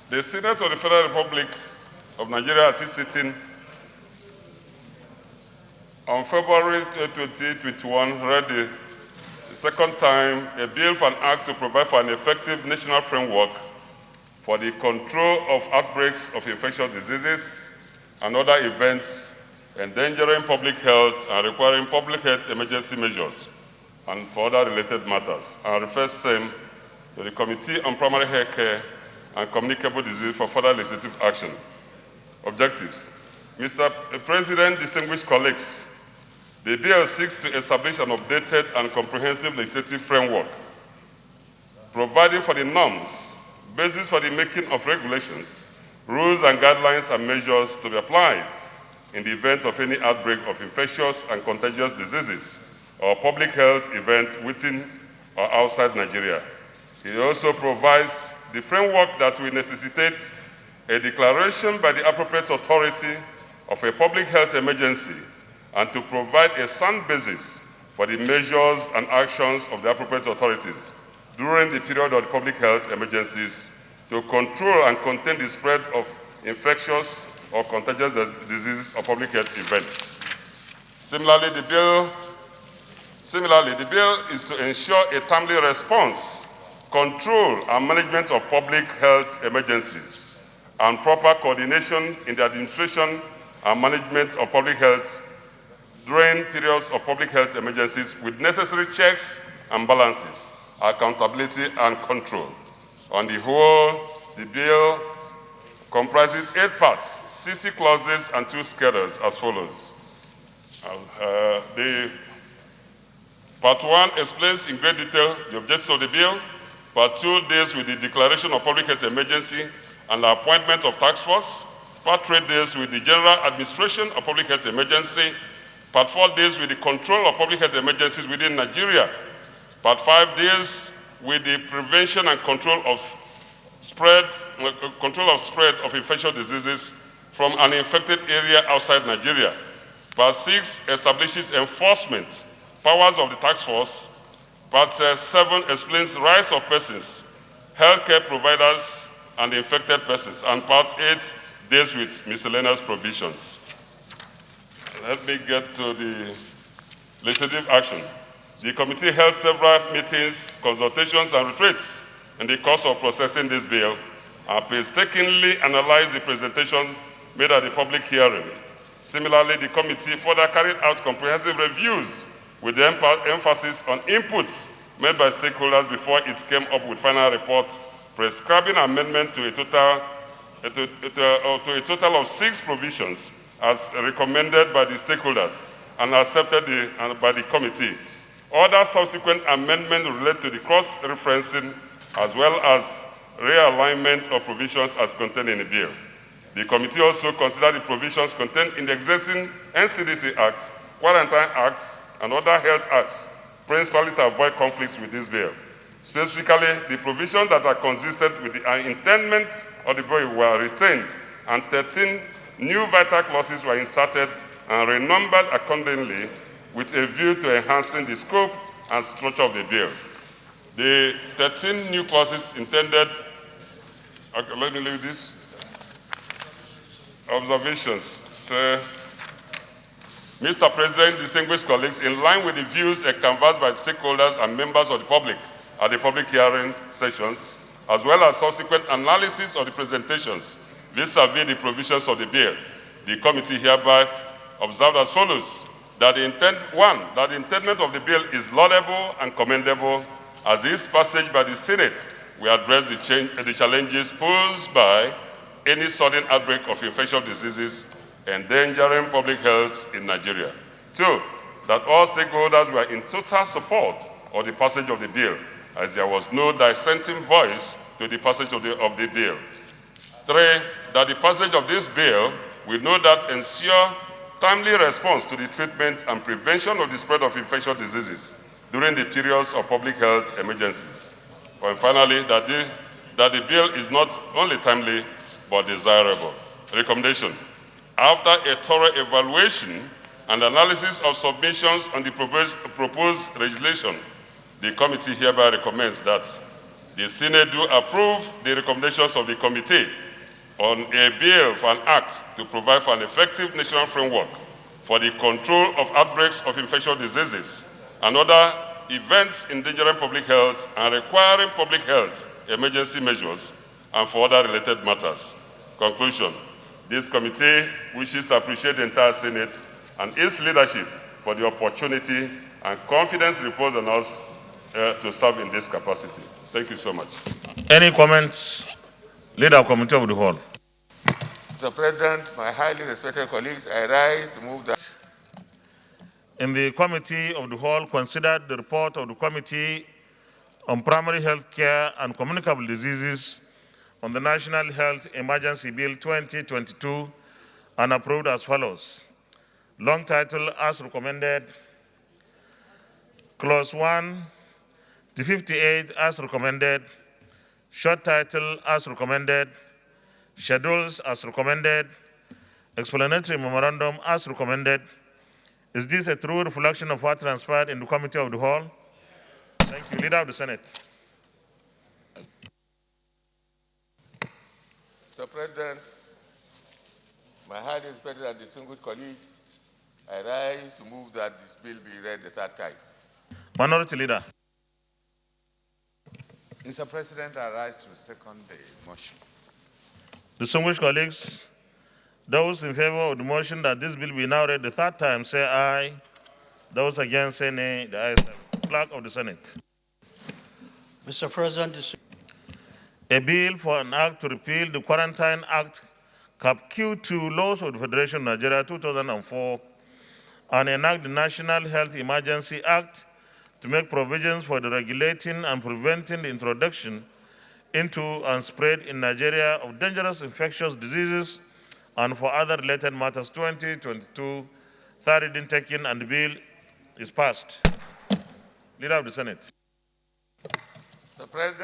The Senate of the Federal Republic of Nigeria at its sitting on February 2021 read the second time a bill for an act to provide for an effective national framework for the control of outbreaks of infectious diseases and other events endangering public health and requiring public health emergency measures and for other related matters, and refers same to the Committee on Primary Health Care and Communicable Disease for further legislative action. Objectives. Mr. President, distinguished colleagues, the bill seeks to establish an updated and comprehensive legislative framework, providing for the norms, basis for the making of regulations, rules and guidelines and measures to be applied in the event of any outbreak of infectious and contagious diseases or public health event within or outside Nigeria. It also provides the framework that will necessitate a declaration by the appropriate authority of a public health emergency and to provide a sound basis for the measures and actions of the appropriate authorities during the period of the public health emergencies to control and contain the spread of infectious or contagious diseases or public health events. Similarly, the bill is to ensure a timely response, control, and management of public health emergencies, and proper coordination in the administration and management of public health during periods of public health emergencies with necessary checks and balances, accountability, and control. On the whole, the bill comprises 8 parts, 60 clauses, and 2 schedules as follows. The Part 1 explains in great detail the objectives of the bill. Part 2 deals with the declaration of public health emergency and the appointment of task force. Part 3 deals with the general administration of public health emergency. Part 4 deals with the control of public health emergencies within Nigeria. Part 5 deals with the prevention and control of spread of infectious diseases from an infected area outside Nigeria. Part 6 establishes enforcement powers of the task force. Part 7 explains rights of persons, healthcare providers, and infected persons. And Part 8 deals with miscellaneous provisions. Let me get to the legislative action. The committee held several meetings, consultations, and retreats in the course of processing this bill and painstakingly analyzed the presentation made at the public hearing. Similarly, the committee further carried out comprehensive reviews with the emphasis on inputs made by stakeholders before it came up with final reports prescribing amendment to a total of 6 provisions as recommended by the stakeholders and accepted by the committee. Other subsequent amendments relate to the cross-referencing as well as realignment of provisions as contained in the bill. The committee also considered the provisions contained in the existing NCDC Act, Quarantine Acts, and other health acts, principally to avoid conflicts with this bill. Specifically, the provisions that are consistent with the intendment of the bill were retained, and 13 new vital clauses were inserted and renumbered accordingly with a view to enhancing the scope and structure of the bill. The 13 new clauses intended, okay, let me leave this. Observations. So, Mr. President, distinguished colleagues, in line with the views canvassed by stakeholders and members of the public at the public hearing sessions, as well as subsequent analysis of the presentations vis-à-vis the provisions of the bill, the committee hereby observed as follows: that the intendment of the bill is laudable and commendable, as its passage by the Senate will address the challenges posed by any sudden outbreak of infectious diseases endangering public health in Nigeria. 2, that all stakeholders were in total support of the passage of the bill, as there was no dissenting voice to the passage of the bill. 3, that the passage of this bill will no doubt ensure timely response to the treatment and prevention of the spread of infectious diseases during the periods of public health emergencies. And finally, that the bill is not only timely, but desirable. Recommendation. After a thorough evaluation and analysis of submissions on the proposed regulation, the committee hereby recommends that the Senate do approve the recommendations of the committee on a bill for an act to provide for an effective national framework for the control of outbreaks of infectious diseases and other events endangering public health and requiring public health emergency measures and for other related matters. Conclusion. This committee wishes to appreciate the entire Senate and its leadership for the opportunity and confidence reposed on us to serve in this capacity. Thank you so much. Any comments? Leader of Committee of the Whole. Mr. President, my highly respected colleagues, I rise to move that. In the Committee of the Whole, considered the report of the Committee on Primary Health Care and Communicable Diseases on the National Health Emergency Bill 2022 and approved as follows. Long title as recommended. Clause 1, the 58 as recommended. Short title as recommended. Schedules as recommended. Explanatory memorandum as recommended. Is this a true reflection of what transpired in the Committee of the Whole? Thank you. Leader of the Senate. Mr. President, my highly respected and distinguished colleagues, I rise to move that this bill be read the third time. Minority Leader. Mr. President, I rise to second the motion. Distinguished colleagues, those in favor of the motion that this bill be now read the third time, say aye. Those against, say nay. The ayes have it. Clerk of the Senate. Mr. President, A bill for an act to repeal the Quarantine Act, Cap Q2 Laws of the Federation of Nigeria 2004, and enact the National Health Emergency Act to make provisions for the regulating and preventing the introduction into and spread in Nigeria of dangerous infectious diseases and for other related matters 2022, third reading taken, and the bill is passed. Leader of the Senate. Mr. President,